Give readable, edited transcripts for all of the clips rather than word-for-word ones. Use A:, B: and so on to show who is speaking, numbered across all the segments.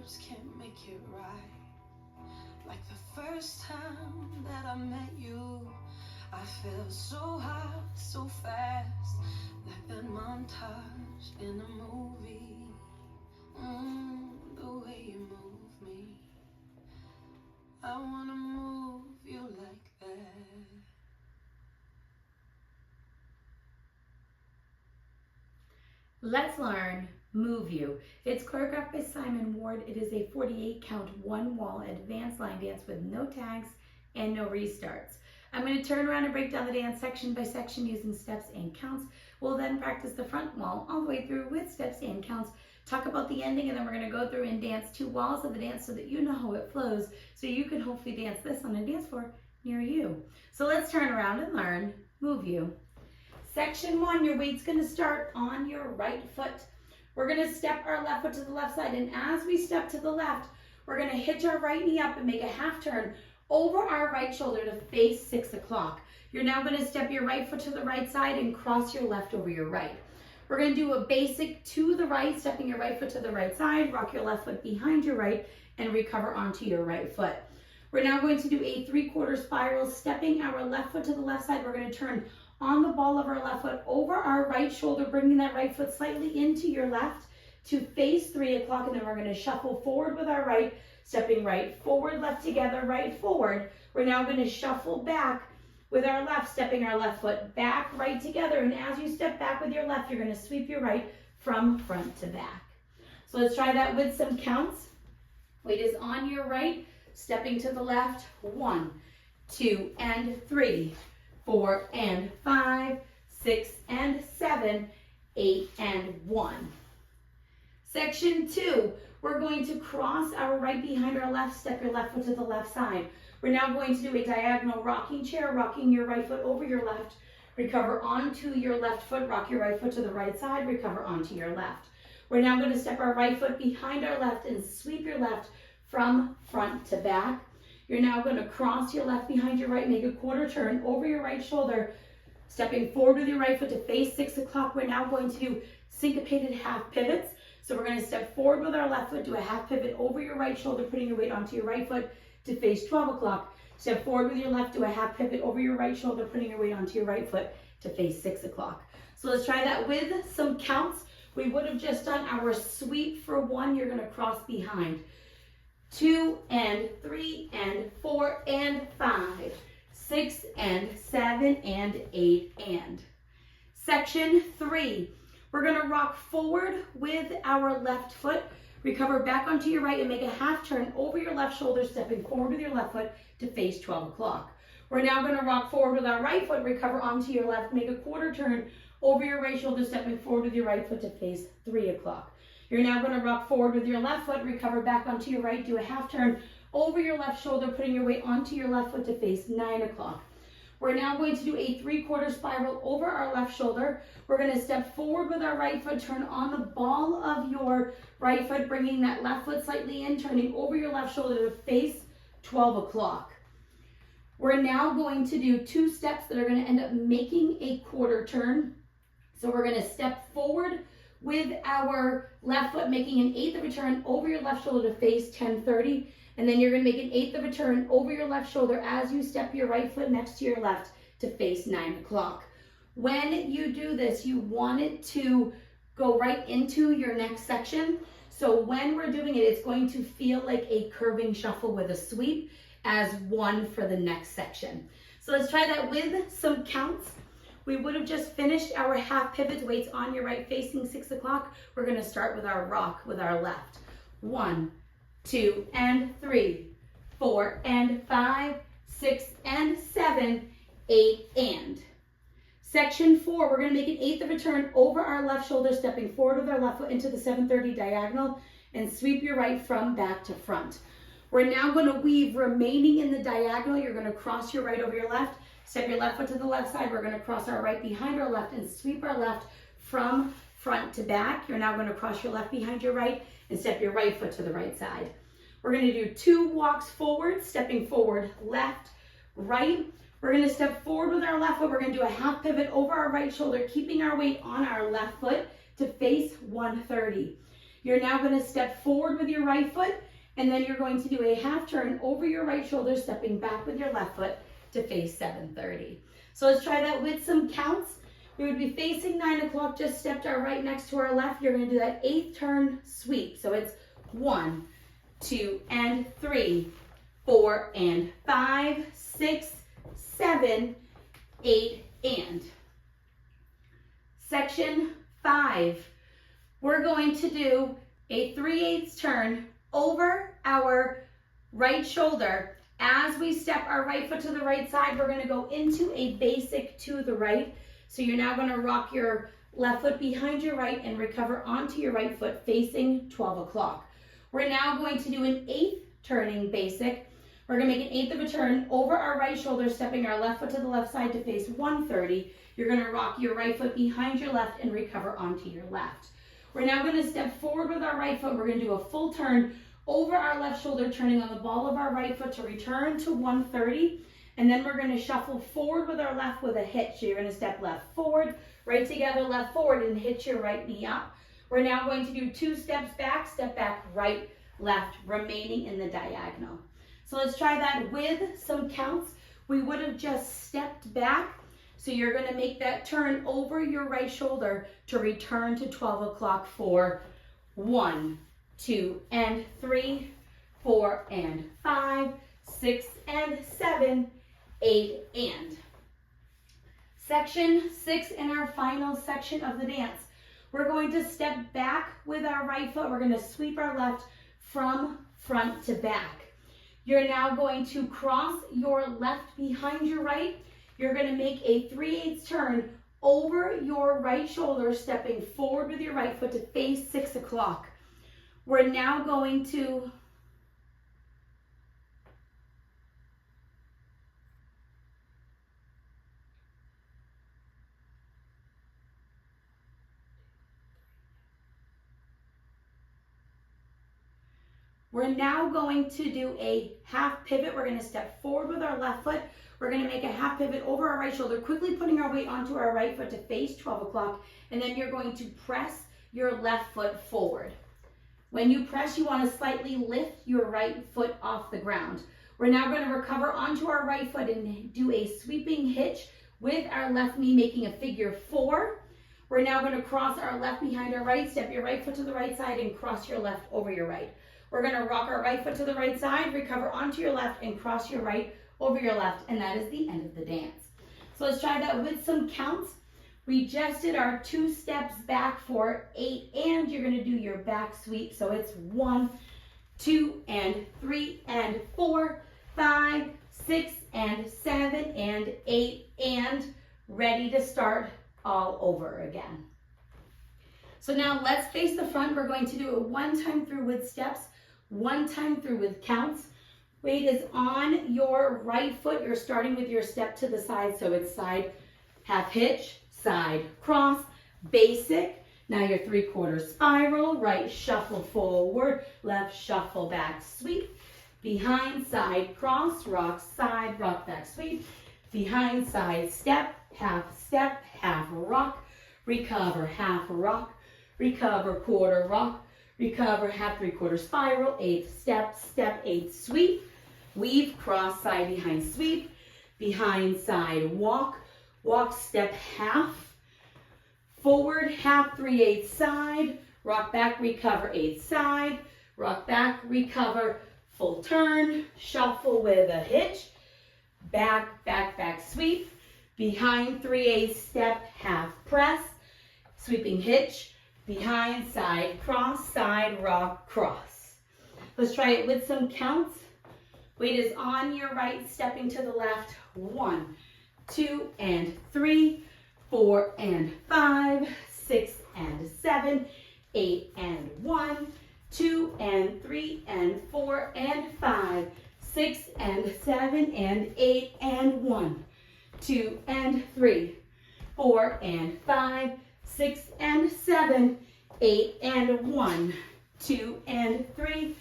A: words can't make it right. Like the first time that I met you, I felt so high, so fast, like that montage in a movie. The way you move me, I wanna move you like that.
B: Let's learn Move You. It's choreographed by Simon Ward. It is a 48 count, one wall advanced line dance with no tags and no restarts. I'm going to turn around and break down the dance section by section using steps and counts. We'll then practice the front wall all the way through with steps and counts, talk about the ending, and then we're going to go through and dance 2 walls of the dance so that you know how it flows, so you can hopefully dance this on a dance floor near you. So let's turn around and learn Move You. Section 1, your weight's going to start on your right foot. We're going to step our left foot to the left side, and as we step to the left, we're going to hitch our right knee up and make a half turn over our right shoulder to face 6 o'clock. You're now going to step your right foot to the right side and cross your left over your right. We're going to do a basic to the right, stepping your right foot to the right side, rock your left foot behind your right, and recover onto your right foot. We're now going to do a 3/4 spiral, stepping our left foot to the left side. We're going to turn on the ball of our left foot over our right shoulder, bringing that right foot slightly into your left to face 3 o'clock, and then we're going to shuffle forward with our right, stepping right, forward, left together, right, forward. We're now going to shuffle back with our left, stepping our left foot back, right together, and as you step back with your left, you're going to sweep your right from front to back. So let's try that with some counts. Weight is on your right, stepping to the left, 1, 2, and 3. 4 and 5, 6 and 7, 8 and 1. Section 2, we're going to cross our right behind our left, step your left foot to the left side. We're now going to do a diagonal rocking chair, rocking your right foot over your left, recover onto your left foot, rock your right foot to the right side, recover onto your left. We're now going to step our right foot behind our left and sweep your left from front to back. You're now going to cross your left behind your right, make a 1/4 turn over your right shoulder, stepping forward with your right foot to face 6 o'clock. We're now going to do syncopated half pivots. So we're going to step forward with our left foot, do a half pivot over your right shoulder, putting your weight onto your right foot to face 12 o'clock. Step forward with your left, do a half pivot over your right shoulder, putting your weight onto your right foot to face 6 o'clock. So let's try that with some counts. We would have just done our sweep for 1. You're going to cross behind. 2 and 3 and 4 and 5, 6 and 7 and 8 and. Section 3, we're going to rock forward with our left foot, recover back onto your right and make a half turn over your left shoulder, stepping forward with your left foot to face 12 o'clock. We're now going to rock forward with our right foot, recover onto your left, make a 1/4 turn over your right shoulder, stepping forward with your right foot to face 3 o'clock. You're now going to rock forward with your left foot, recover back onto your right, do a half turn over your left shoulder, putting your weight onto your left foot to face 9 o'clock. We're now going to do a 3/4 spiral over our left shoulder. We're going to step forward with our right foot, turn on the ball of your right foot, bringing that left foot slightly in, turning over your left shoulder to face 12 o'clock. We're now going to do 2 steps that are going to end up making a 1/4 turn. So we're going to step forward with our left foot, making an 1/8 of a turn over your left shoulder to face 10:30. And then you're going to make an 1/8 of a turn over your left shoulder as you step your right foot next to your left to face 9 o'clock. When you do this, you want it to go right into your next section. So when we're doing it, it's going to feel like a curving shuffle with a sweep as 1 for the next section. So let's try that with some counts. We would have just finished our half pivot, weights on your right facing 6 o'clock. We're going to start with our rock with our left. 1, 2 and 3, 4 and 5, 6 and 7, 8 and. Section 4, we're going to make an 1/8 of a turn over our left shoulder, stepping forward with our left foot into the 7:30 diagonal and sweep your right from back to front. We're now going to weave remaining in the diagonal. You're going to cross your right over your left, step your left foot to the left side. We're going to cross our right behind our left and sweep our left from front to back. You're now going to cross your left behind your right and step your right foot to the right side. We're going to do 2 walks forward, stepping forward, left, right. We're going to step forward with our left foot. We're going to do a half pivot over our right shoulder, keeping our weight on our left foot to face 130. You're now going to step forward with your right foot, and then you're going to do a half turn over your right shoulder, stepping back with your left foot to face 730. So let's try that with some counts. We would be facing 9 o'clock, just stepped our right next to our left. You're going to do that 8th turn sweep. So it's 1, 2, and 3, 4, and 5, 6, 7, 8, and. Section 5. We're going to do a 3/8 turn over our right shoulder. As we step our right foot to the right side, we're going to go into a basic to the right. So you're now going to rock your left foot behind your right and recover onto your right foot facing 12 o'clock. We're now going to do an 8th turning basic. We're going to make an 1/8 of a turn over our right shoulder, stepping our left foot to the left side to face 130. You're going to rock your right foot behind your left and recover onto your left. We're now going to step forward with our right foot. We're going to do a full turn over our left shoulder, turning on the ball of our right foot to return to 130. And then we're going to shuffle forward with our left with a hitch. So you're going to step left forward, right together, left forward, and hitch your right knee up. We're now going to do 2 steps back, step back, right, left, remaining in the diagonal. So let's try that with some counts. We would have just stepped back. So you're going to make that turn over your right shoulder to return to 12 o'clock for 1, 2, and 3, 4, and 5, 6, and 7, 8, and. Section 6 in our final section of the dance. We're going to step back with our right foot. We're going to sweep our left from front to back. You're now going to cross your left behind your right. You're going to make a 3/8 turn over your right shoulder, stepping forward with your right foot to face 6 o'clock. We're now going to do a half pivot. We're going to step forward with our left foot. We're going to make a half pivot over our right shoulder, quickly putting our weight onto our right foot to face 12 o'clock. And then you're going to press your left foot forward. When you press, you want to slightly lift your right foot off the ground. We're now going to recover onto our right foot and do a sweeping hitch with our left knee, making a figure 4. We're now going to cross our left behind our right, step your right foot to the right side and cross your left over your right. We're going to rock our right foot to the right side, recover onto your left and cross your right over your left, and that is the end of the dance. So let's try that with some counts. We just did our 2 steps back for 8, and you're going to do your back sweep. So it's 1, 2, and 3, and 4, 5, 6, and 7, and 8, and ready to start all over again. So now let's face the front. We're going to do it 1 time through with steps, 1 time through with counts. Weight is on your right foot. You're starting with your step to the side. So it's side, half hitch, side, cross, basic. Now your 3/4 spiral, right shuffle forward, left shuffle back, sweep. Behind, side, cross, rock, side, rock, back, sweep. Behind, side, step, half, rock. Recover, half, rock. Recover, 1/4 rock. Recover, half, 3/4 spiral, 8th step, step, 8th sweep. Weave, cross, side, behind, sweep. Behind, side, walk. Walk, step, half. Forward, half, 3/8 side. Rock back, recover, 8th side. Rock back, recover, full turn. Shuffle with a hitch. Back, back, back, sweep. Behind, 3/8 step, half press. Sweeping hitch. Behind, side, cross, side, rock, cross. Let's try it with some counts. Weight is on your right, stepping to the left. 1, 2, and 3, 4, and 5, 6, and 7, 8, and 1, 2, and 3, and 4, and 5, 6, and 7, and 8, and 1, 2, and 3, 4, and 5, 6, and 7, 8, and 1, 2, and 3,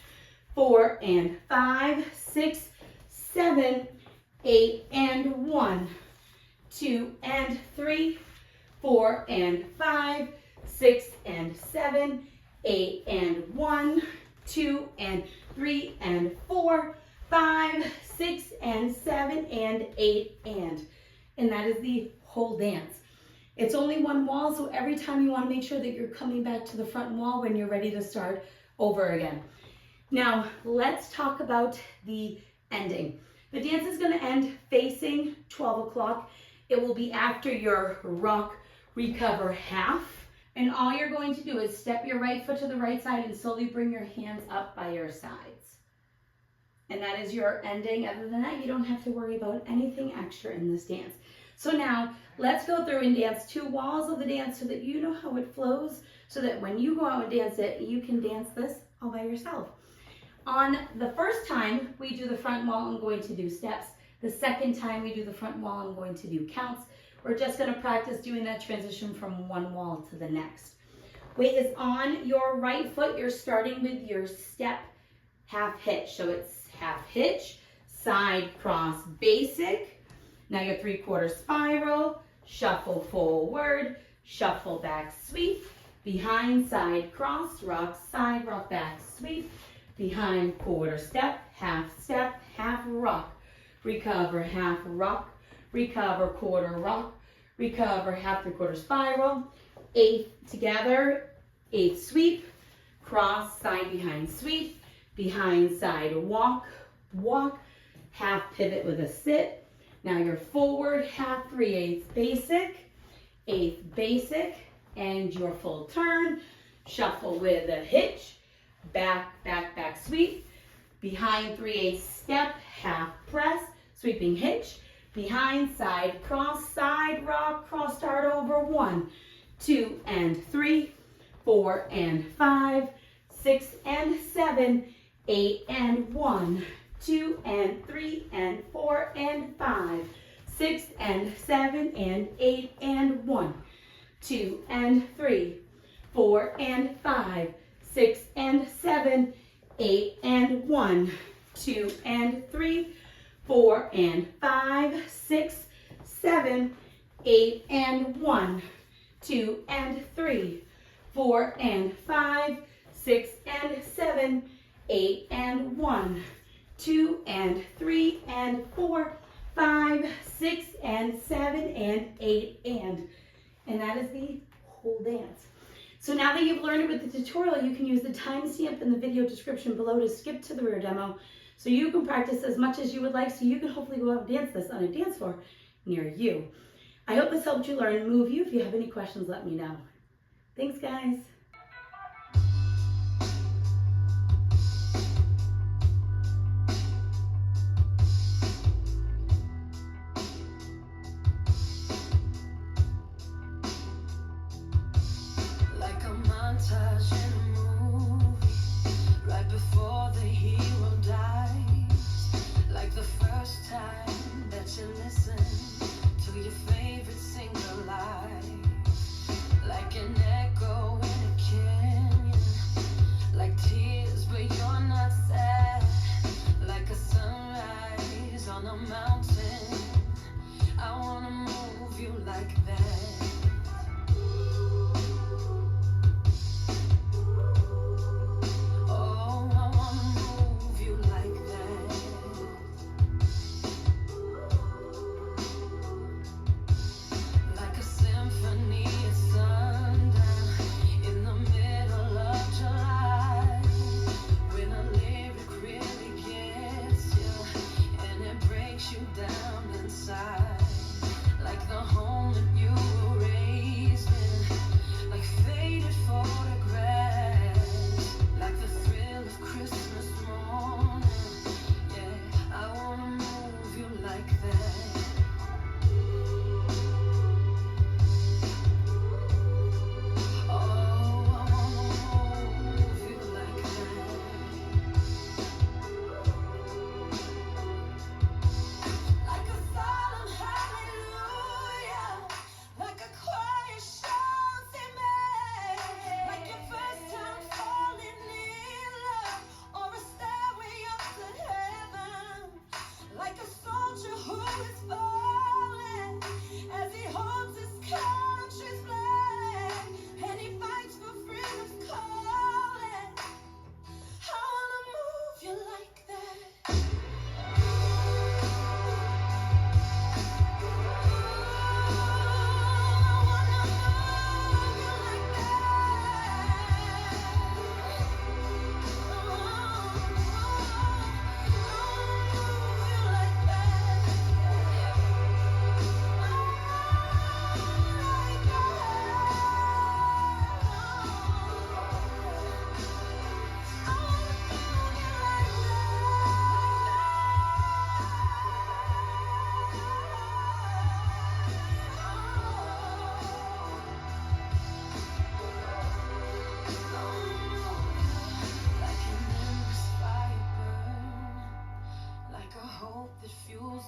B: 4, and 5, 6, 7, 8, and 1, 2, and 3, 4, and 5, 6, and 7, 8 and 1, 2 and 3 and 4, 5, 6 and 7 and 8 and that is the whole dance. It's only one wall, so every time you want to make sure that you're coming back to the front wall when you're ready to start over again. Now, let's talk about the ending. The dance is going to end facing 12 o'clock. It will be after your rock recover half. And all you're going to do is step your right foot to the right side and slowly bring your hands up by your sides. And that is your ending. Other than that, you don't have to worry about anything extra in this dance. So now, let's go through and dance 2 walls of the dance so that you know how it flows, so that when you go out and dance it, you can dance this all by yourself. On the first time we do the front wall, I'm going to do steps. The second time we do the front wall, I'm going to do counts. We're just going to practice doing that transition from one wall to the next. Weight is on your right foot. You're starting with your step half hitch. So it's half hitch, side cross basic. Now your 3/4 spiral, shuffle forward, shuffle back sweep, behind side cross, rock side, rock back sweep, behind quarter step, half rock, recover half rock, recover quarter rock, recover half 3/4 spiral, 8 together, 8 sweep, cross side behind sweep, behind side walk, walk, half pivot with a sit. Now you're forward half 3/8 basic, 8th basic, and your full turn, shuffle with a hitch, back sweep, behind 3/8 step, half press, sweeping hitch, behind side cross, side rock, cross start over 1, 2 and 3, 4 and 5, 6 and 7, 8 and 1, 2 and 3 and 4 and 5, 6 and 7 and 8 and 1, 2 and 3, 4 and 5, 6 and 7, 8 and 1, 2 and 3, 4 and 5, 6, 7, 8 and 1, 2 and 3, 4 and 5, 6 and 7, 8 and 1, 2 and 3 and 4, 5, 6 and 7 and 8 and that is the whole dance. So now that you've learned it with the tutorial, you can use the timestamp in the video description below to skip to the rear demo so you can practice as much as you would like, so you can hopefully go out and dance this on a dance floor near you. I hope this helped you learn and move you. If you have any questions, let me know. Thanks, guys.
A: Like a montage in a movie, right before the hero dies. Like the first time that you listen to your favorite single line. Like an echo in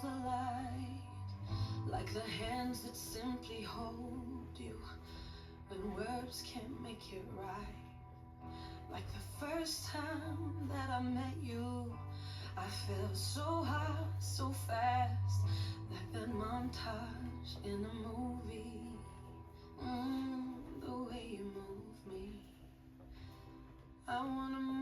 A: the light, like the hands that simply hold you when words can't make it right. Like the first time that I met you, I felt so high, so fast, like that montage in a movie. The way you move me, I wanna